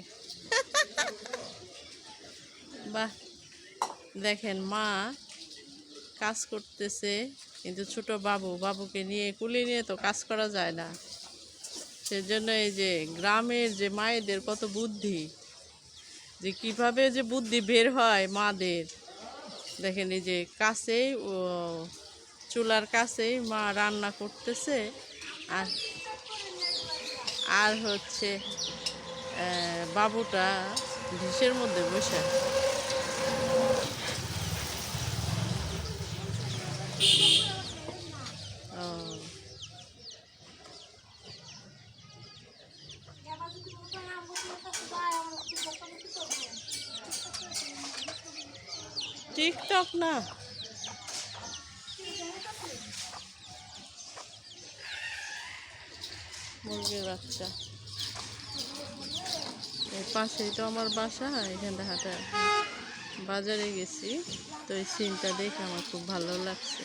লাগে। বাহ, দেখেন মা কাজ করতেছে, কিন্তু ছোট বাবুকে নিয়ে কুলে নিয়ে তো কাজ করা যায় না। সেজন্য এই যে গ্রামের যে মায়েদের কত বুদ্ধি, যে কিভাবে যে বুদ্ধি বের হয় মাদের। দেখেন এই যে কাছেই চুলার কাছেই মা রান্না করতেছে, আর আর হচ্ছে বাবুটা ডিশের মধ্যে বসে। ও, টিকটক না, মুরগির বাচ্চা। এর পাশেই তো আমার বাসা, এখানটা হাঁটা বাজারে গেছি, তো এই সিনটা দেখে আমার খুব ভালো লাগছে।